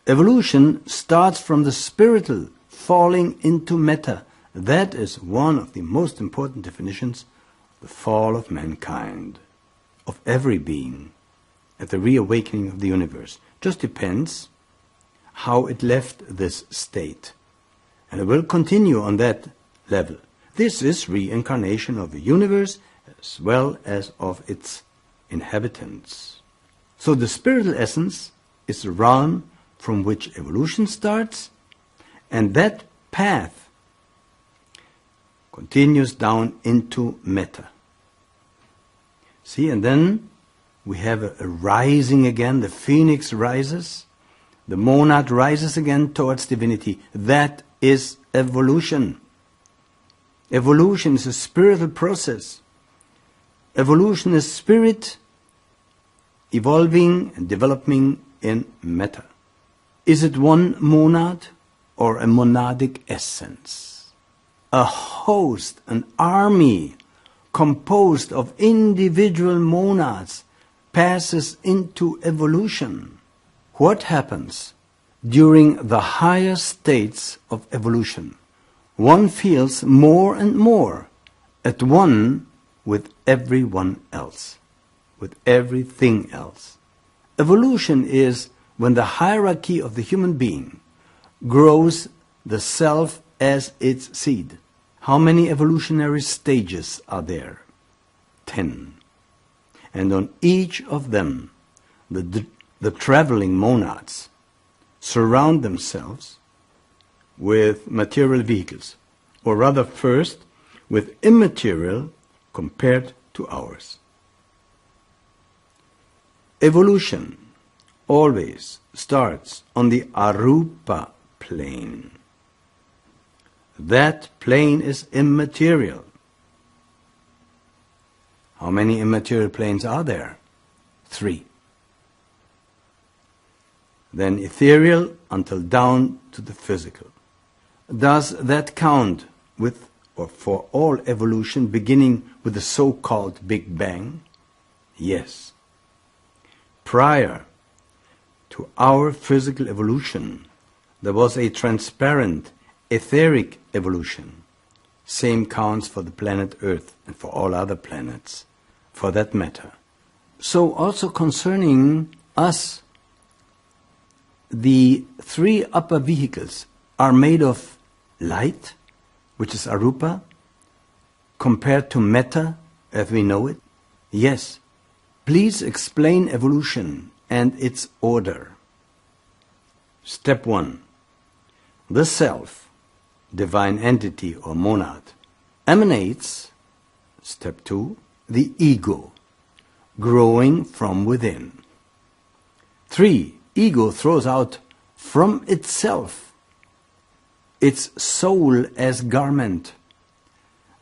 Evolution starts from the spiritual falling into matter. That is one of the most important definitions of the fall of mankind, of every being, at the reawakening of the universe. Just depends how it left this state. And it will continue on that level. This is reincarnation of the universe as well as of its inhabitants. So the spiritual essence is the realm from which evolution starts, and that path continues down into matter. See, and then we have a rising again, the phoenix rises, the monad rises again towards divinity. That is evolution. Evolution is a spiritual process. Evolution is spirit evolving and developing in matter. Is it one monad or a monadic essence? A host, an army composed of individual monads passes into evolution. What happens during the higher states of evolution? One feels more and more at one with everyone else, with everything else. Evolution is when the hierarchy of the human being grows the self as its seed. How many evolutionary stages are there? 10. And on each of them, the traveling monads surround themselves with material vehicles, or rather first with immaterial compared to ours. Evolution always starts on the arupa plane. That plane is immaterial. How many immaterial planes are there? 3. Then ethereal until down to the physical. Does that count with or for all evolution beginning with the so-called Big Bang? Yes. Prior to our physical evolution, there was a transparent, etheric evolution. Same counts for the planet Earth and for all other planets, for that matter. So also concerning us, the 3 upper vehicles are made of light, which is arupa, compared to matter as we know it. Yes. Please explain evolution and its order. Step 1. The self, divine entity or monad, emanates, step 2, the ego, growing from within. 3. Ego throws out from itself its soul as garment.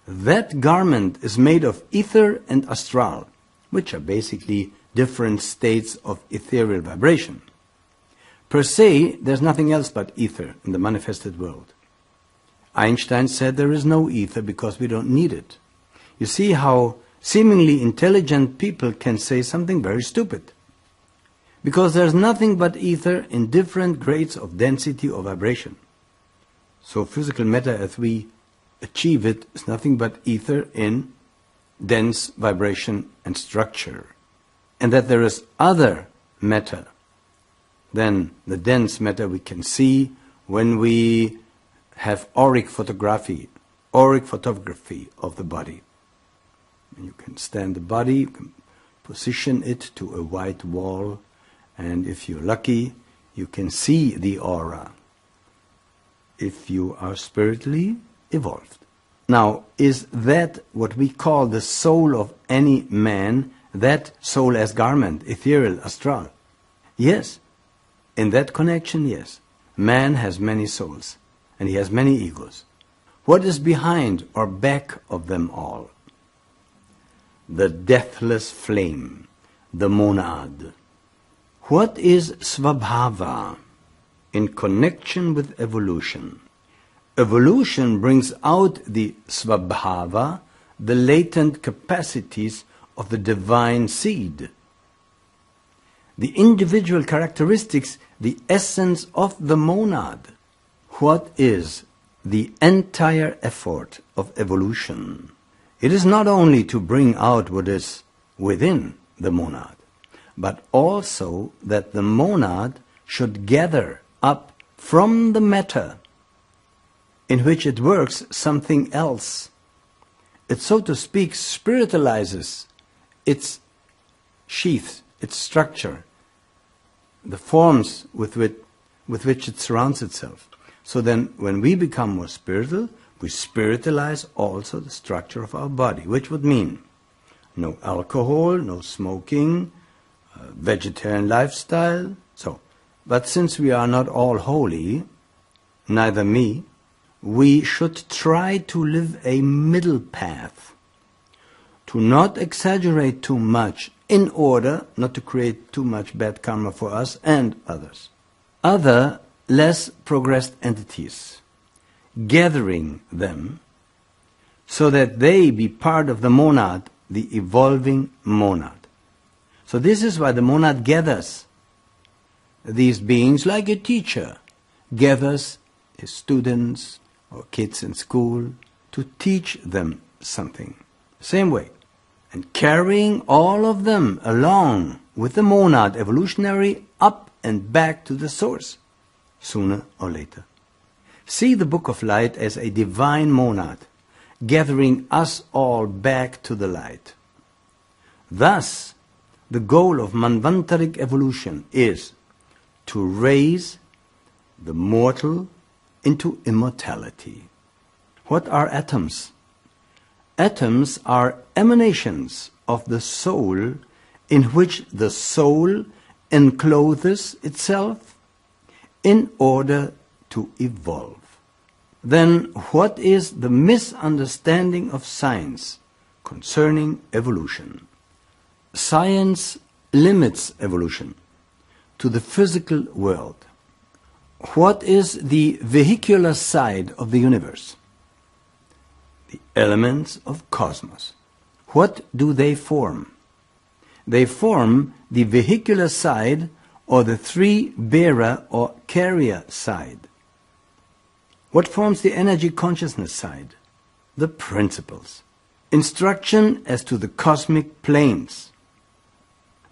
That garment is made of ether and astral, which are basically different states of ethereal vibration. Per se, there's nothing else but ether in the manifested world. Einstein said there is no ether because we don't need it. You see how seemingly intelligent people can say something very stupid. Because there's nothing but ether in different grades of density or vibration. So physical matter as we achieve it is nothing but ether in dense vibration and structure. And that there is other matter than the dense matter we can see when we have auric photography of the body. And you can stand the body, you can position it to a white wall, and if you're lucky, you can see the aura, if you are spiritually evolved. Now, is that what we call the soul of any man, that soul as garment, ethereal, astral? Yes. In that connection, yes. Man has many souls, and he has many egos. What is behind or back of them all? The deathless flame, the monad. What is svabhava in connection with evolution? Evolution brings out the svabhava, the latent capacities of the divine seed. the individual characteristics, the essence of the monad. What is the entire effort of evolution? It is not only to bring out what is within the monad, but also that the monad should gather up from the matter in which it works something else. It, so to speak, spiritualizes its sheath, its structure, the forms with which it surrounds itself. So then, when we become more spiritual, we spiritualize also the structure of our body, which would mean no alcohol, no smoking, vegetarian lifestyle. But since we are not all holy, neither me, we should try to live a middle path, to not exaggerate too much in order not to create too much bad karma for us and others. Other less progressed entities, gathering them so that they be part of the monad, the evolving monad. So this is why the monad gathers these beings like a teacher gathers his students or kids in school to teach them something. Same way. And carrying all of them along with the monad evolutionary up and back to the source, sooner or later. See the Book of Light as a divine monad, gathering us all back to the light. Thus, the goal of Manvantaric evolution is to raise the mortal into immortality. What are atoms? Atoms are emanations of the soul in which the soul encloses itself in order to evolve. Then what is the misunderstanding of science concerning evolution? Science limits evolution to the physical world. What is the vehicular side of the universe? The elements of cosmos. What do they form? They form the vehicular side or the three-bearer or carrier side. What forms the energy consciousness side? The principles. Instruction as to the cosmic planes.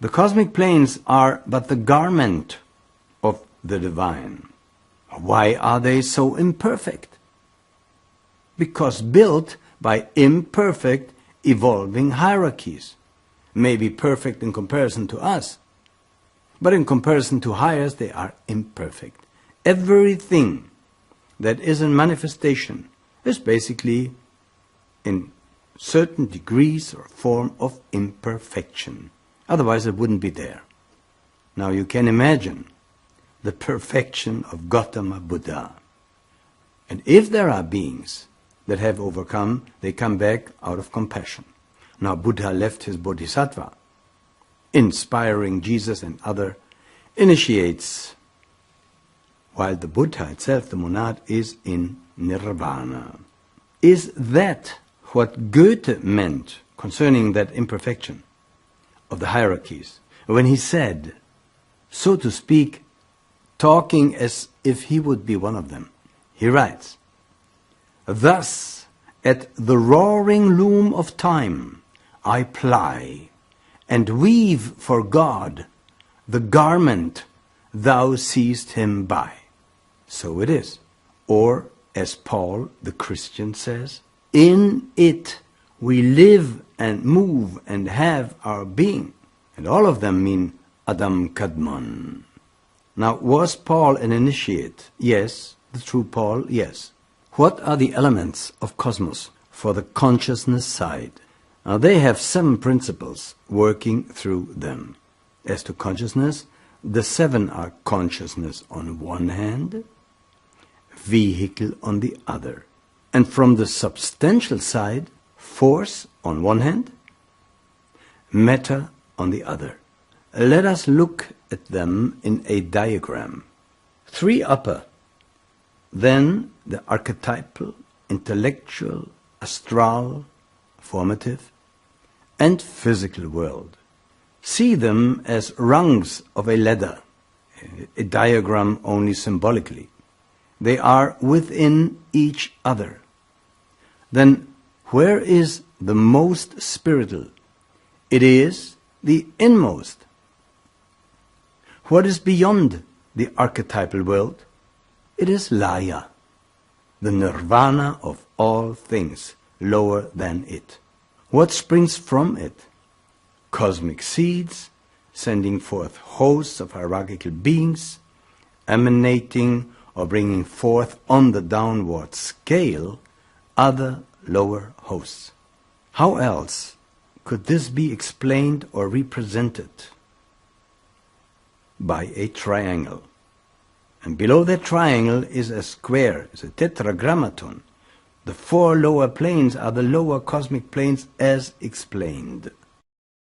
The cosmic planes are but the garment of the divine. Why are they so imperfect? Because built by imperfect evolving hierarchies. May be perfect in comparison to us, but in comparison to higher, they are imperfect. Everything that is in manifestation is basically in certain degrees or form of imperfection. Otherwise it wouldn't be there. Now you can imagine the perfection of Gautama Buddha. And if there are beings that have overcome, they come back out of compassion. Now Buddha left his bodhisattva, inspiring Jesus and other initiates, while the Buddha itself, the monad, is in nirvana. Is that what Goethe meant concerning that imperfection of the hierarchies, when he said, so to speak, talking as if he would be one of them? He writes, "Thus, at the roaring loom of time, I ply and weave for God the garment thou seest him by." So it is. Or, as Paul the Christian says, in it we live and move and have our being. And all of them mean Adam Kadmon. Now, was Paul an initiate? Yes. The true Paul? Yes. What are the elements of cosmos for the consciousness side? Now, they have 7 principles working through them. As to consciousness, the 7 are consciousness on one hand, vehicle on the other. And from the substantial side, force on one hand, matter on the other. Let us look at them in a diagram. 3 upper, then the archetypal, intellectual, astral, formative, and physical world. See them as rungs of a ladder, a diagram only symbolically. They are within each other. Then where is the most spiritual? It is the inmost. What is beyond the archetypal world? It is Laya, the nirvana of all things, lower than it. What springs from it? Cosmic seeds, sending forth hosts of hierarchical beings, emanating or bringing forth on the downward scale other lower hosts. How else could this be explained or represented? By a triangle. And below that triangle is a square, is a tetragrammaton. The four lower planes are the lower cosmic planes as explained.